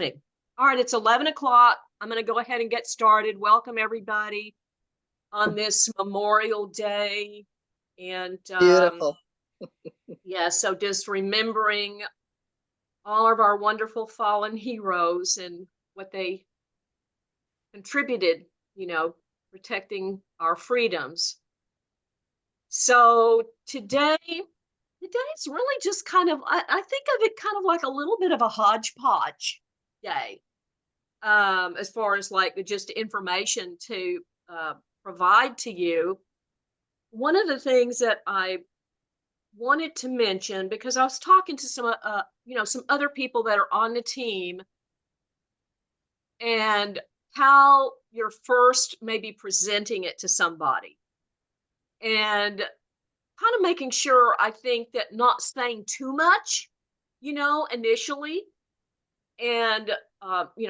All right, it's 11 o'clock. I'm going to go ahead and get started. Welcome everybody on this Memorial Day. And Beautiful. yeah, so just remembering all of our wonderful fallen heroes and what they contributed, protecting our freedoms. So today's really just kind of, I think of it kind of like a little bit of a hodgepodge day. As far as like just information to provide to you. One of the things that I wanted to mention, because I was talking to some other people that are on the team, and how you're first maybe presenting it to somebody, and kind of making sure, I think, that not saying too much, initially, and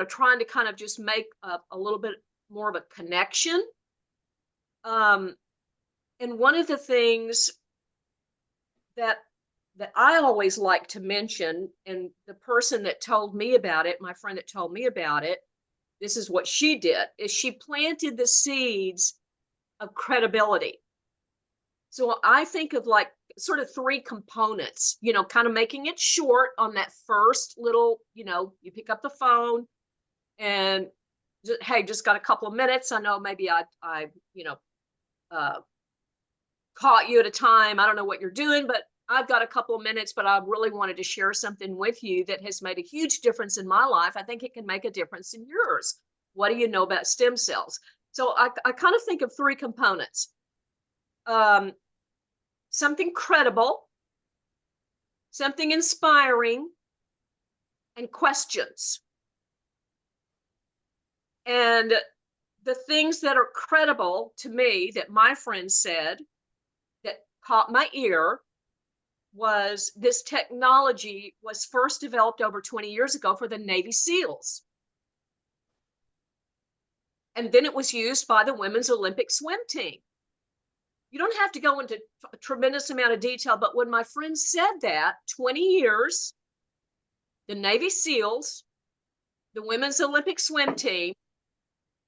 trying to kind of just make a little bit more of a connection. And one of the things that I always like to mention, and the person that told me about it, my friend that told me about it, this is what she did, is she planted the seeds of credibility. So I think of like sort of three components, kind of making it short on that first little, you pick up the phone and hey, just got a couple of minutes. I know maybe I caught you at a time. I don't know what you're doing, but I've got a couple of minutes, but I really wanted to share something with you that has made a huge difference in my life. I think it can make a difference in yours. What do you know about stem cells? So I kind of think of three components. Something credible, something inspiring, and questions. And the things that are credible to me that my friend said that caught my ear was this technology was first developed over 20 years ago for the Navy SEALs. And then it was used by the women's Olympic swim team. You don't have to go into a tremendous amount of detail, but when my friend said that, 20 years, the Navy SEALs, the women's Olympic swim team,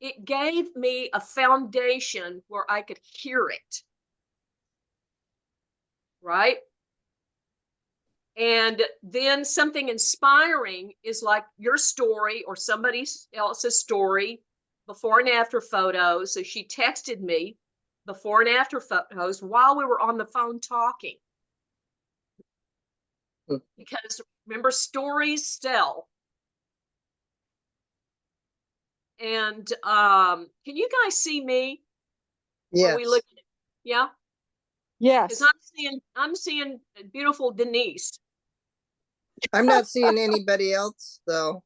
it gave me a foundation where I could hear it. Right? And then something inspiring is like your story or somebody else's story, before and after photos. So she texted me before and after photos while we were on the phone talking. Because remember, stories sell. And can you guys see me? Yes. Are we looking at, yeah? Yes. Because I'm seeing beautiful Denise. I'm not seeing anybody else though.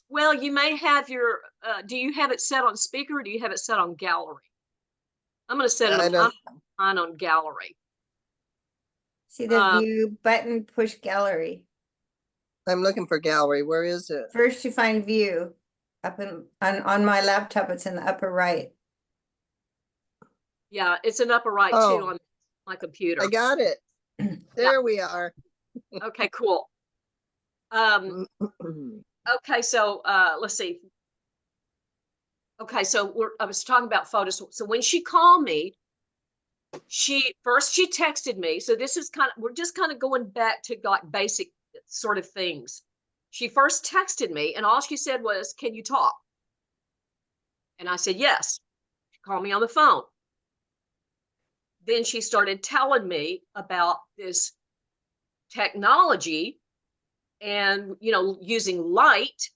Well, you may have your, do you have it set on speaker or do you have it set on gallery? I'm going to set it on gallery. See the view button, push gallery. I'm looking for gallery. Where is it? First you find view. Up on my laptop, it's in the upper right. Yeah, it's an upper right too on my computer. I got it. There we are. Okay, cool. Okay, so let's see. Okay, so I was talking about photos. So when she called me, she texted me. So this is we're just kind of going back to like basic sort of things. She first texted me and all she said was, "Can you talk?" And I said, "Yes." She called me on the phone. Then she started telling me about this technology and, using light.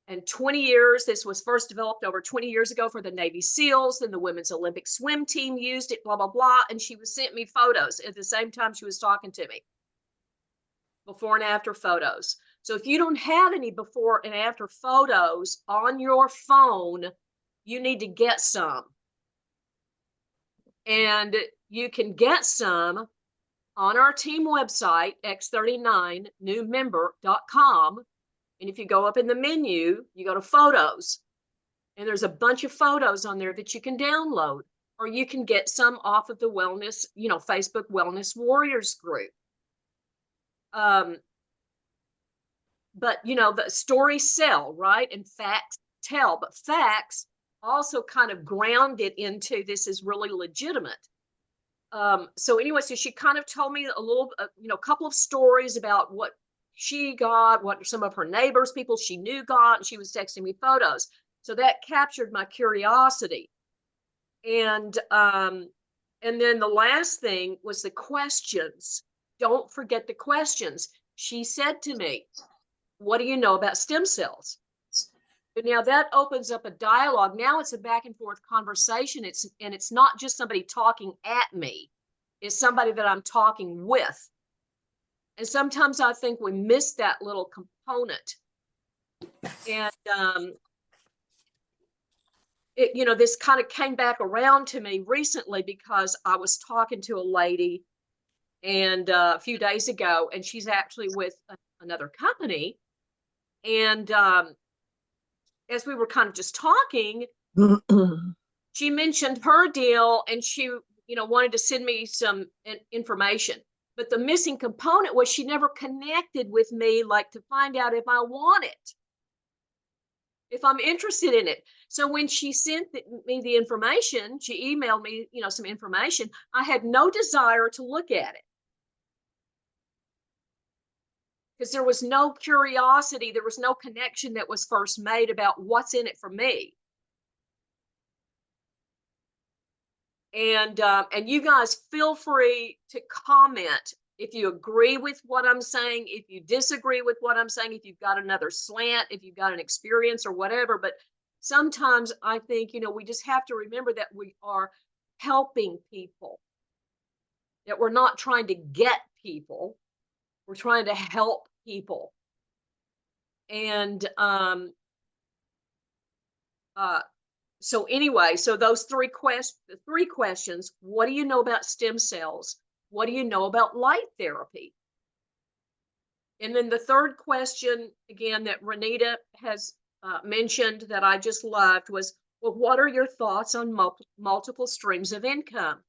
And 20 years, this was first developed over 20 years ago for the Navy SEALs, and the women's Olympic swim team used it, blah, blah, blah. And she sent me photos at the same time she was talking to me. Before and after photos. So if you don't have any before and after photos on your phone, you need to get some. And you can get some on our team website, x39newmember.com. And if you go up in the menu, you go to photos, and there's a bunch of photos on there that you can download, or you can get some off of the wellness, Facebook Wellness Warriors group. but you know, the stories sell, right? And facts tell, but facts also kind of ground it into this is really legitimate. So anyway, so she kind of told me a little, you know, a couple of stories about what she got, what some of her neighbors, people she knew got, and she was texting me photos. So that captured my curiosity. And then the last thing was the questions. Don't forget the questions. She said to me, "What do you know about stem cells?" But now that opens up a dialogue. Now it's a back and forth conversation. It's not just somebody talking at me. It's somebody that I'm talking with. And sometimes I think we miss that little component. And you know, this kind of came back around to me recently because I was talking to a lady and a few days ago, and she's actually with another company. And as we were kind of just talking, she mentioned her deal, and she, you know, wanted to send me some information. But the missing component was she never connected with me, like to find out if I want it, if I'm interested in it. So when she sent me the information, she emailed me, you know, some information. I had no desire to look at it because there was no curiosity, there was no connection that was first made about what's in it for me. And you guys feel free to comment if you agree with what I'm saying, if you disagree with what I'm saying, if you've got another slant, if you've got an experience or whatever. But sometimes I think, you know, we just have to remember that we are helping people, that we're not trying to get people, we're trying to help people. And so anyway, so those three questions: what do you know about stem cells? What do you know about light therapy? And then the third question, again, that Renita has mentioned that I just loved was, well, what are your thoughts on multiple streams of income?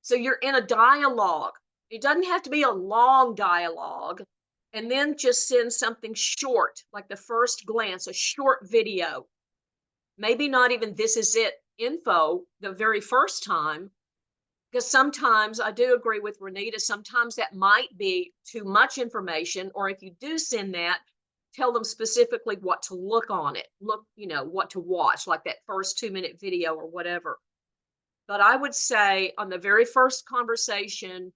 So you're in a dialogue. It doesn't have to be a long dialogue. And then just send something short, like the first glance, a short video. Maybe not even "this is it" info the very first time, because sometimes I do agree with Renita, sometimes that might be too much information. Or if you do send that, tell them specifically what to look on it, look, you know, what to watch, like that first 2-minute video or whatever. But I would say on the very first conversation,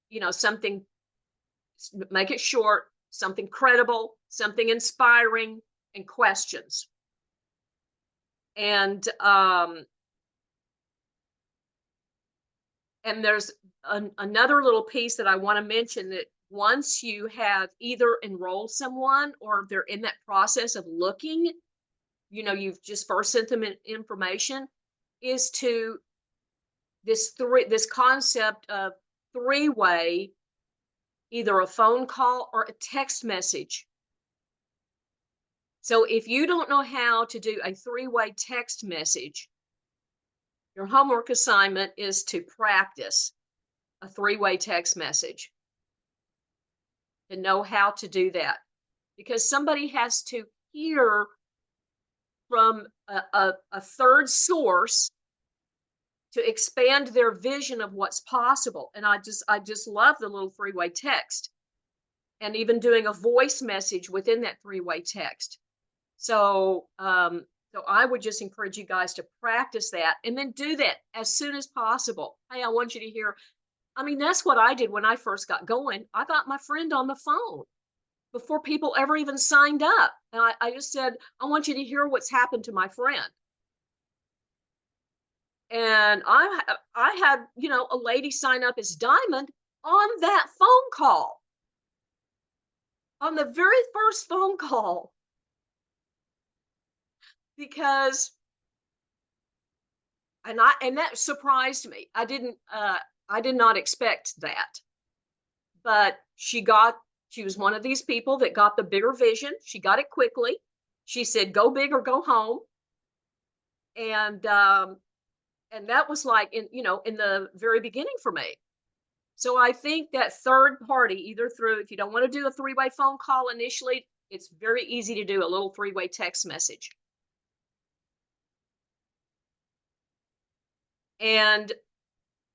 you know, something, make it short, something credible, something inspiring, and questions. And there's another little piece that I want to mention, that once you have either enrolled someone or they're in that process of looking, you know, you've just first sent them information, is to this concept of three-way, either a phone call or a text message. So if you don't know how to do a three-way text message, your homework assignment is to practice a three-way text message, to know how to do that, because somebody has to hear from a third source to expand their vision of what's possible. And I just love the little three-way text, and even doing a voice message within that three-way text. So so I would just encourage you guys to practice that, and then do that as soon as possible. Hey, I want you to hear. I mean, that's what I did when I first got going. I got my friend on the phone before people ever even signed up. And I just said, I want you to hear what's happened to my friend. And I had, you know, a lady sign up as Diamond on that phone call, on the very first phone call, because and that surprised me. I did not expect that. But she was one of these people that got the bigger vision. She got it quickly. She said, go big or go home. And that was like in the very beginning for me. So I think that third party, either through, if you don't want to do a three-way phone call initially, it's very easy to do a little three-way text message. And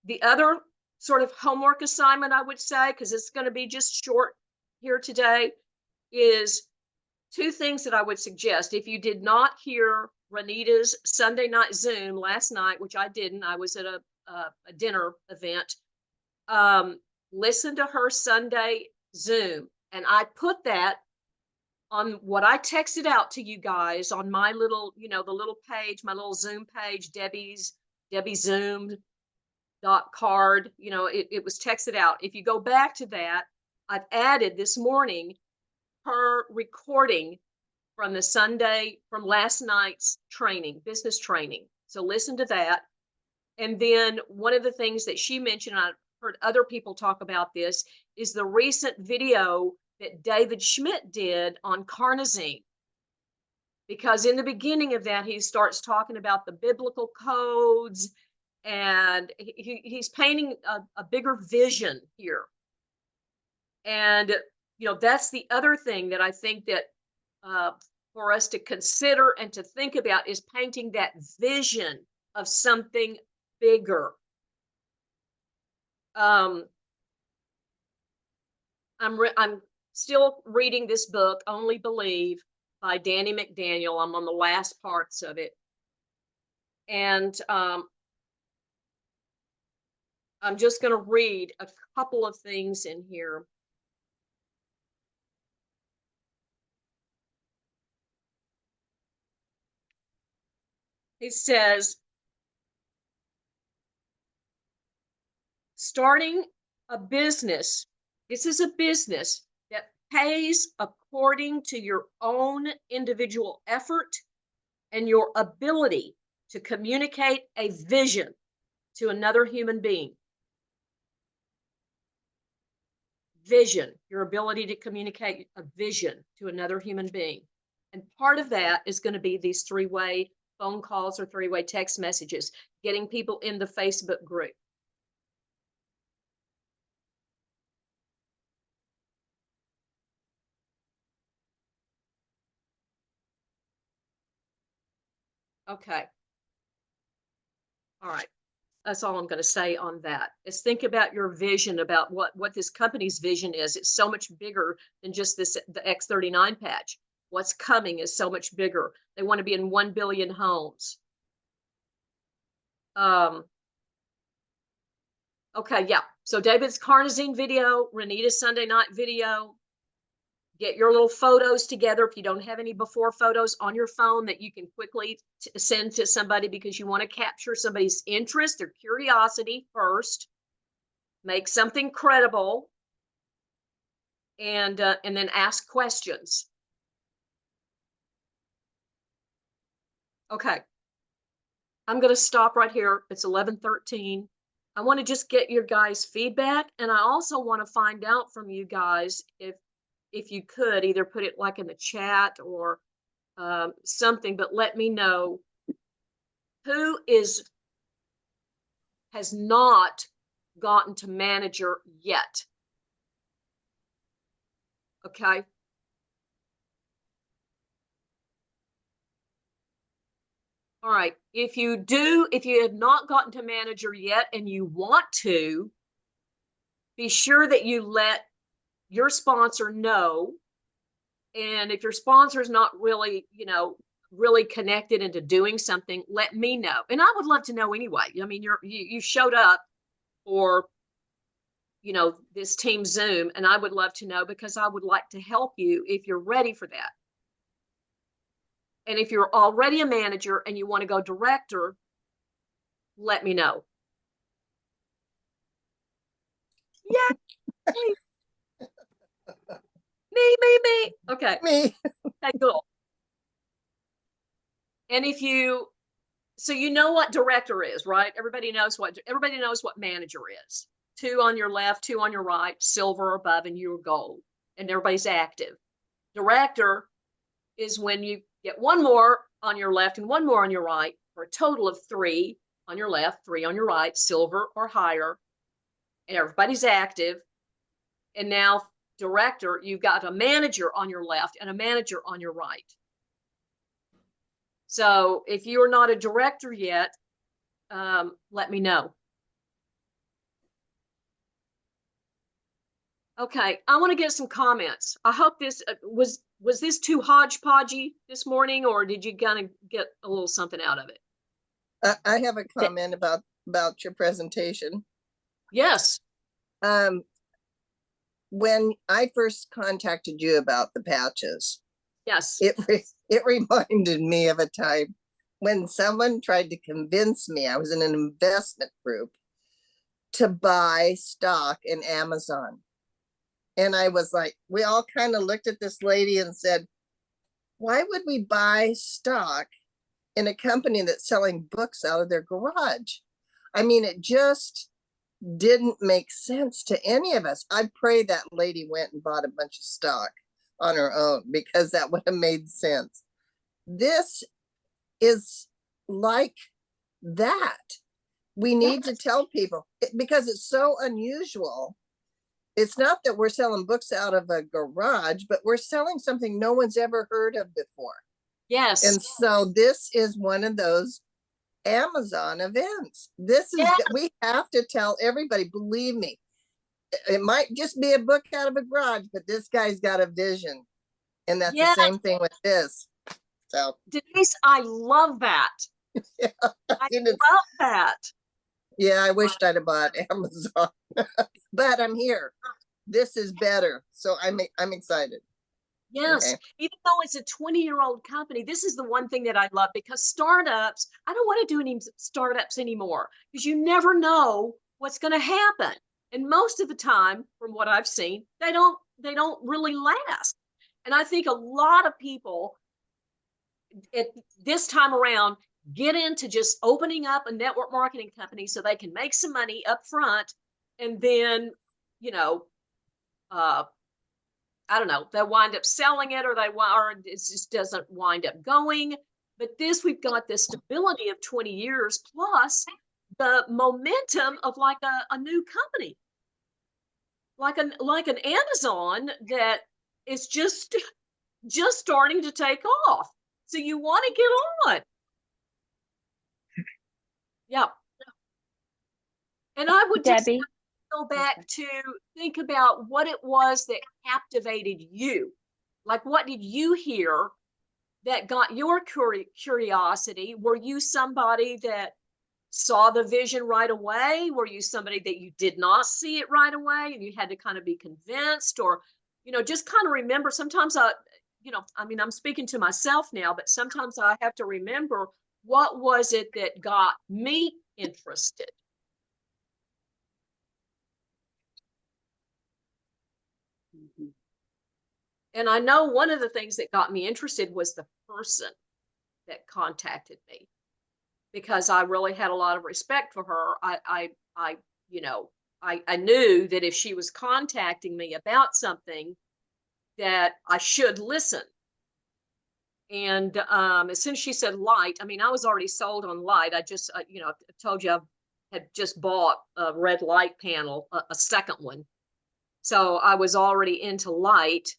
the other sort of homework assignment, I would say, because it's going to be just short here today, is two things that I would suggest. If you did not hear Renita's Sunday night Zoom last night, which I didn't, I was at a dinner event, listen to her Sunday Zoom. And I put that on what I texted out to you guys on my little, the little page, my little Zoom page, Debbie Zoom card, it was texted out. If you go back to that, I've added this morning her recording from from last night's training, business training. So listen to that. And then one of the things that she mentioned, and I've heard other people talk about this, is the recent video that David Schmidt did on carnosine. Because in the beginning of that, he starts talking about the biblical codes, and he's painting a bigger vision here. And, that's the other thing that I think that for us to consider and to think about is painting that vision of something bigger. I'm still reading this book, Only Believe, by Danny McDaniel. I'm on the last parts of it. And I'm just going to read a couple of things in here. He says, starting a business, this is a business that pays according to your own individual effort and your ability to communicate a vision to another human being. Vision, your ability to communicate a vision to another human being. And part of that is going to be these three-way phone calls or three-way text messages, getting people in the Facebook group. Okay. All right. That's all I'm going to say on that. Is think about your vision, about what this company's vision is. It's so much bigger than just the X39 patch. What's coming is so much bigger. They want to be in 1 billion homes. Okay, yeah. So David's carnosine video, Renita's Sunday night video. Get your little photos together. If you don't have any before photos on your phone that you can quickly send to somebody, because you want to capture somebody's interest or curiosity first, make something credible, and then ask questions. Okay. I'm going to stop right here. It's 11:13. I want to just get your guys' feedback, and I also want to find out from you guys if you could either put it like in the chat or something, but let me know who has not gotten to manager yet. Okay. All right. If you have not gotten to manager yet and you want to, be sure that you let your sponsor know. And if your sponsor is not really, really connected into doing something, let me know. And I would love to know anyway. I mean, you showed up for, this team Zoom, and I would love to know, because I would like to help you if you're ready for that. And if you're already a manager and you want to go director, let me know. Yeah. Me. Okay. Me. Okay, cool. And so you know what director is, right? Everybody knows what manager is. 2 on your left, 2 on your right, silver above, and you're gold, and everybody's active. Director is when you get 1 more on your left and 1 more on your right, for a total of 3 on your left, 3 on your right, silver or higher. everybody's active. And now director, you've got a manager on your left and a manager on your right. So if you're not a director yet, let me know. Okay, I want to get some comments. I hope this was this too hodgepodgey this morning, or did you kind of get a little something out of it? I have a comment about your presentation. Yes. When I first contacted you about the patches, Yes. it reminded me of a time when someone tried to convince me, I was in an investment group, to buy stock in Amazon. And I was like, we all kind of looked at this lady and said, why would we buy stock in a company that's selling books out of their garage? I mean, it just didn't make sense to any of us. I pray that lady went and bought a bunch of stock on her own, because that would have made sense. This is like that. We need to tell people, because it's so unusual. It's not that we're selling books out of a garage, but we're selling something no one's ever heard of before. Yes. And so this is one of those Amazon events. This is, we have to tell everybody, believe me, it might just be a book out of a garage, but this guy's got a vision. And that's the same thing with this. So Denise, I love that. yeah, I love that. Yeah, I wished I'd have bought Amazon, but I'm here. This is better. So I'm excited. Yes, Okay. even though it's a 20-year-old company, this is the one thing that I love, because startups, I don't want to do any startups anymore, because you never know what's going to happen. And most of the time, from what I've seen, they don't really last. And I think a lot of people at this time around get into just opening up a network marketing company so they can make some money up front, and then, you know, I don't know, they'll wind up selling it, or it just doesn't wind up going. But we've got this stability of 20 years plus the momentum of like a new company, like an Amazon that is just starting to take off. So you want to get on. Yeah. And I would just go back to think about what it was that captivated you. Like, what did you hear that got your curiosity? Were you somebody that saw the vision right away? Were you somebody that you did not see it right away and you had to kind of be convinced? Or, just kind of remember, sometimes I'm speaking to myself now, but sometimes I have to remember, what was it that got me interested? And I know one of the things that got me interested was the person that contacted me, because I really had a lot of respect for her. I knew that if she was contacting me about something, that I should listen. And as soon as she said light, I mean, I was already sold on light. I just, I told you I had just bought a red light panel, a second one. So I was already into light.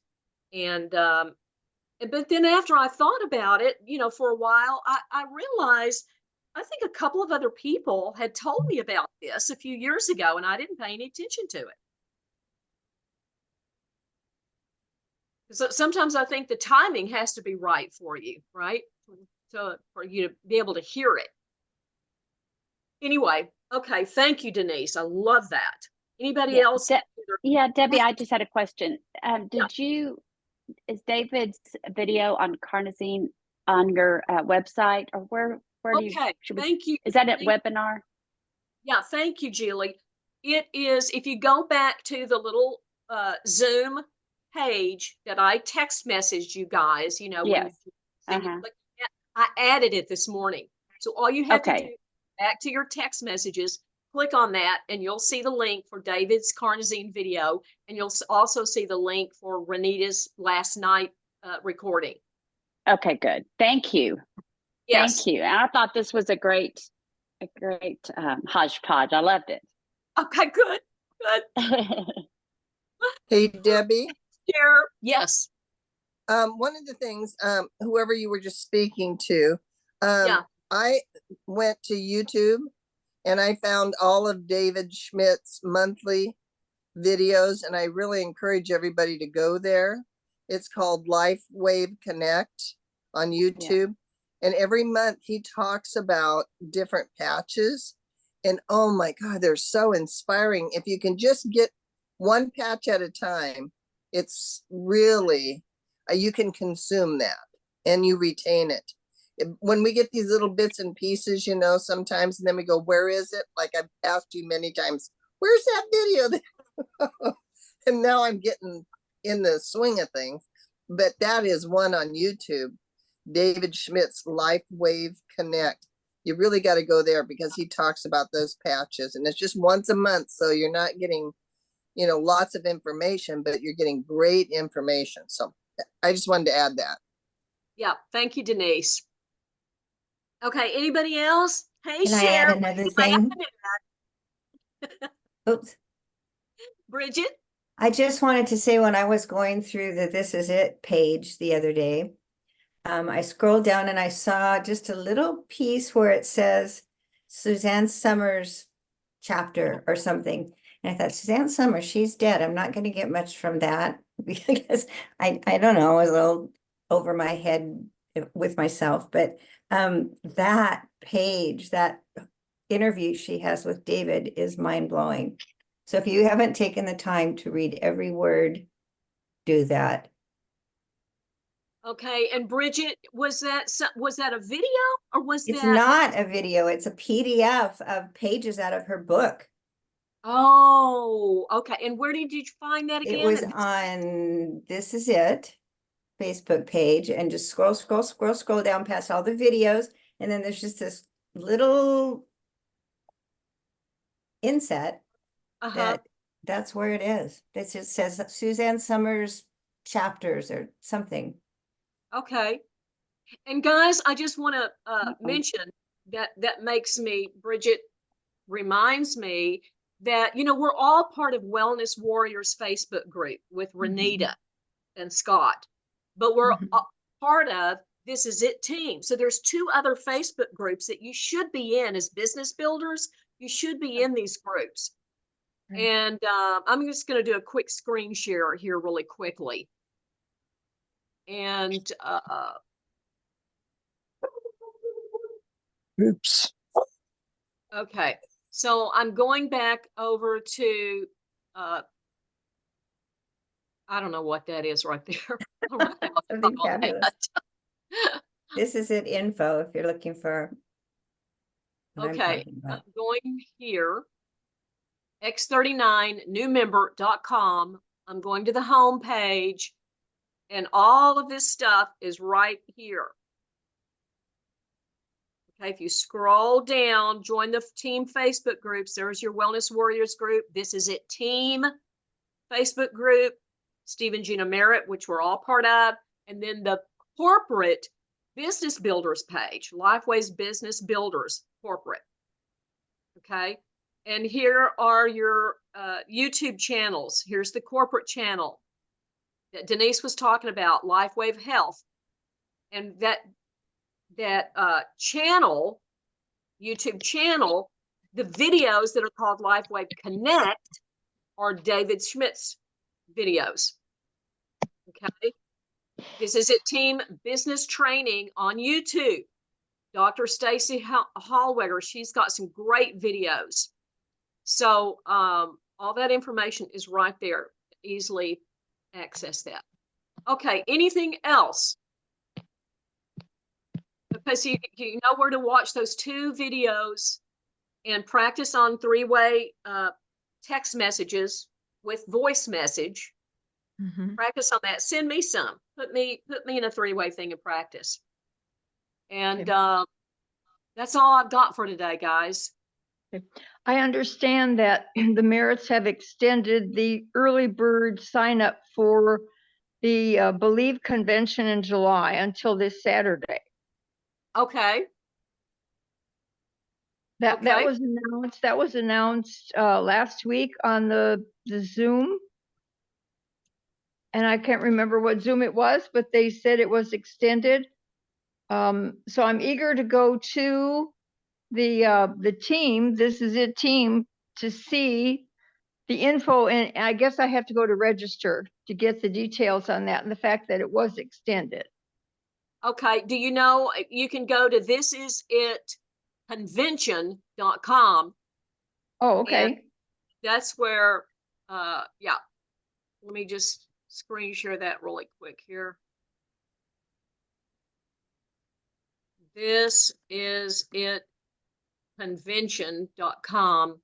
And but then after I thought about it, for a while, I realized, I think a couple of other people had told me about this a few years ago, and I didn't pay any attention to it. So sometimes I think the timing has to be right for you, right? So for you to be able to hear it. Anyway, okay, thank you, Denise. I love that. Anybody else? Yeah, Debbie, I just had a question. Is David's video on carnosine on your website, or where do you? Thank you. Is that a webinar? Yeah, thank you, Julie. It is, if you go back to the little Zoom page that I text messaged you guys, Yes. I added it this morning. So all you have to do, back to your text messages, click on that, and you'll see the link for David's carnosine video, and you'll also see the link for Renita's last night recording. Okay, good. Thank you. Yes. Thank you. And I thought this was a great hodgepodge. I loved it. Okay, good. Good. Hey, Debbie, Share. Yes. one of the things, whoever you were just speaking to, Yeah. I went to YouTube and I found all of David Schmidt's monthly videos, and I really encourage everybody to go there. It's called LifeWave Connect on YouTube. And every month he talks about different patches. And oh my God, they're so inspiring. If you can just get one patch at a time, it's really, you can consume that and you retain it. When we get these little bits and pieces, you know, sometimes, and then we go, where is it? Like I've asked you many times, where's that video? And now I'm getting in the swing of things. But that is one on YouTube, David Schmidt's LifeWave Connect. You really got to go there because he talks about those patches, and it's just once a month. So you're not getting, you know, lots of information, but you're getting great information. So I just wanted to add that. Yeah. Thank you, Denise. Okay. Anybody else? Hey, Can I add Cher. another What do you thing? add? Oops. Bridget. I just wanted to say when I was going through the This Is It page the other day, I scrolled down and I saw just a little piece where it says Suzanne Summers chapter or something. And I thought, Suzanne Summers, she's dead. I'm not going to get much from that because I don't know, I was a little over my head with myself. But that page, that interview she has with David is mind-blowing. So if you haven't taken the time to read every word, do that. Okay. And Bridget, was that a video or was It's that? not a video, it's a PDF of pages out of her book. Oh, okay. And where did you find that It again? was on This Is It Facebook page, and just scroll down past all the videos. And then there's just this little inset Uh-huh. that's where it is. It just says Suzanne Summers chapters or something. Okay. And guys, I just want to mention that makes me, Bridget reminds me that, you know, we're all part of Wellness Warriors Facebook group with Renita and Scott, but we're part of This Is It team. So there's two other Facebook groups that you should be in as business builders. You should be in these groups. Right. And I'm just going to do a quick screen share here really quickly. And Oops. okay, so I'm going back over to, I don't know what that is right there. I don't know how to Something click on fabulous. that. This Is It info if you're looking for what I'm Okay, talking about. going here, x39newmember.com. I'm going to the home page, and all of this stuff is right here. Okay, if you scroll down, join the team Facebook groups. There's your Wellness Warriors group. This Is It team Facebook group, Steve and Gina Merritt, which we're all part of, and then the corporate business builders page, LifeWave's Business Builders corporate. Okay, and here are your YouTube channels. Here's the corporate channel that Denise was talking about, LifeWave Health, and that channel, YouTube channel, the videos that are called LifeWave Connect are David Schmidt's videos. Okay. This Is It team business training on YouTube. Dr. Stacy Hallweger, she's got some great videos. So all that information is right there. Easily access that. Okay, anything else? Because you know where to watch those two videos and practice on three-way text messages with voice message. Practice on that. Send me some. Put me in a three-way thing and practice. And that's all I've got for today, guys. I understand that the Merritts have extended the early bird sign up for the Believe convention in July until this Saturday. Okay. That Okay. was announced last week on the Zoom. And I can't remember what Zoom it was, but they said it was extended. So I'm eager to go to the team, This Is It team, to see the info, and I guess I have to go to register to get the details on that and the fact that it was extended. Okay. Do you know you can go to thisisitconvention.com. Oh, okay. That's where, yeah. Let me just screen share that really quick here. This is it convention.com,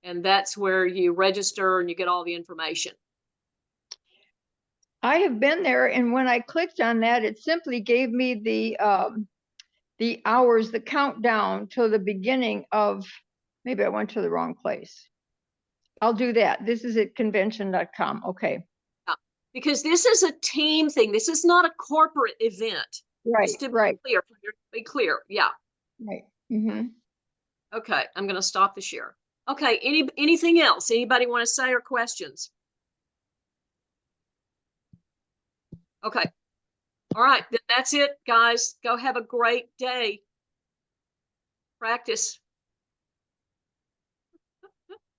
and that's where you register and you get all the information. I have been there, and when I clicked on that, it simply gave me the hours, the countdown to the beginning of, maybe I went to the wrong place. I'll do that. This is at convention.com. Okay. Yeah. Because this is a team thing. This is not a corporate event. Right, Just to right, be clear. Yeah. right. Mm-hmm. Okay. I'm going to stop the share. Okay. Anything else? Anybody want to say or questions? Okay. All right. Then that's it, guys. Go have a great day. Practice.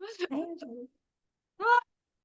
Hi, Angela. Ah.